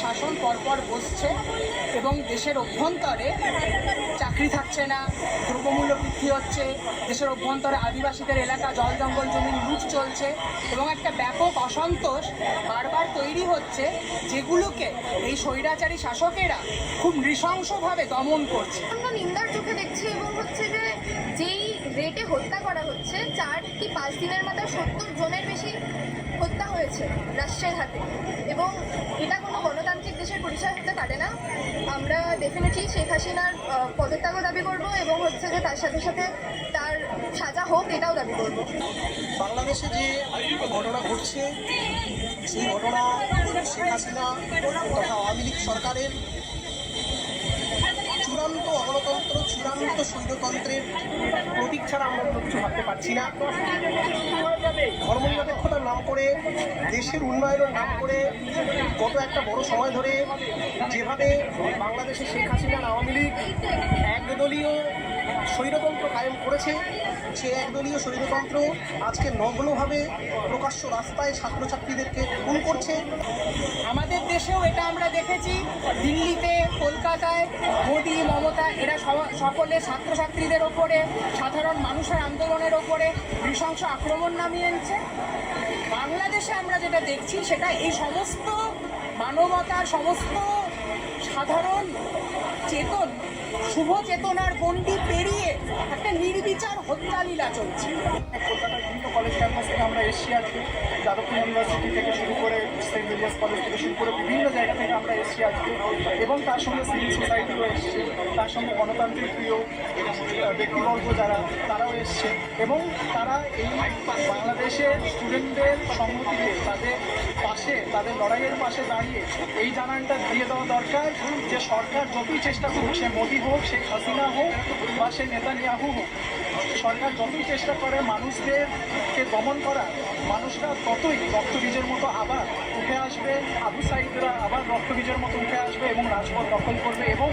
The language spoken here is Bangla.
শাসন পরপর বসছে এবং দেশের অভ্যন্তরে চাকরি থাকছে না, দ্রব্যমূল্য বৃদ্ধি হচ্ছে, দেশের অভ্যন্তরে আদিবাসীদের এলাকা জল জঙ্গল জমি লুট চলছে এবং একটা ব্যাপক অসন্তোষ বারবার তৈরি হচ্ছে, যেগুলোকে এই স্বৈরাচারী শাসকেরা খুব নৃশংসভাবে দমন করছে। নিন্দার চোখে দেখছি এবং হচ্ছে যে যেই রেটে হত্যা করা হচ্ছে 4 কি 5 দিনের মাথায় 70 জনের বেশি হত্যা হয়েছে রাষ্ট্রের হাতে, এবং এটা কোনো গণতান্ত্রিক দেশের পরিচয় হতে পারে না। আমরা ডেফিনেটলি শেখ হাসিনার পদত্যাগও দাবি করব এবং হচ্ছে যে তার সাথে সাথে তার সাজা হোক এটাও দাবি করব। বাংলাদেশে যে ঘটনা ঘটছে সেই ঘটনা শেখ হাসিনা তথা আওয়ামী লীগ সরকারের চূড়ান্ত অগণতন্ত্র, চূড়ান্ত স্বৈরতন্ত্রের প্রতীক ছাড়া আমরা কিছু ভাবতে পারছি না। ধর্মনিরপেক্ষতার নাম করে, দেশের উন্নয়নের নাম করে গত একটা বড় সময় ধরে যেভাবে বাংলাদেশে শেখ হাসিনার আওয়ামী লীগ একদলীয় স্বৈরতন্ত্র কায়েম করেছে, সে একদলীয় স্বৈরতন্ত্র আজকে নগ্নভাবে প্রকাশ্য রাস্তায় ছাত্রছাত্রীদেরকে খুন করছে। আমাদের দেশেও এটা আমরা দেখেছি, দিল্লিতে, কলকাতায় মোদি, মমতা এরা সকলে ছাত্রছাত্রীদের ওপরে, সাধারণ মানুষের আন্দোলনের ওপরে নৃশংস আক্রমণ নামিয়ে এনেছে। বাংলাদেশে আমরা যেটা দেখছি সেটা এই সমস্ত মানবতার, সমস্ত সাধারণ চেতন, শুভ চেতনার গণ্ডি পেরিয়ে একটা নির্বিচার হত্যালীলা চলছে। কলকাতার বিভিন্ন কলেজ ক্যাম্পাস থেকে আমরা এসছি আজকে, যাদবপুর ইউনিভার্সিটি থেকে শুরু করে সেন্ট জেভিয়ার্স কলেজ থেকে শুরু করে বিভিন্ন জায়গা থেকে আমরা এসছি আজকে, এবং তার সঙ্গে সিভিল সোসাইটিও এসছে, তার সঙ্গে গণতান্ত্রিক প্রিয় ব্যক্তিবর্গ যারা তারাও এসছে, এবং তারা এই বাংলাদেশের স্টুডেন্টদের সংহতিতে তাদের পাশে, তাদের লড়াইয়ের পাশে দাঁড়িয়ে এই জানানটা দিয়ে দেওয়া দরকার যে সরকার যতই চেষ্টা করুক, সে মোদি হোক, শেখ হাসিনা হোক বা সে নেতানিয়াহু হোক, সরকার যতই চেষ্টা করে মানুষদেরকে দমন করা, মানুষরা ততই রক্তবীজের মতো আবার উঠে আসবে, আবু সাইদরা আবার রক্তবীজের মতো উঠে আসবে এবং রাজপথ দখল করবে এবং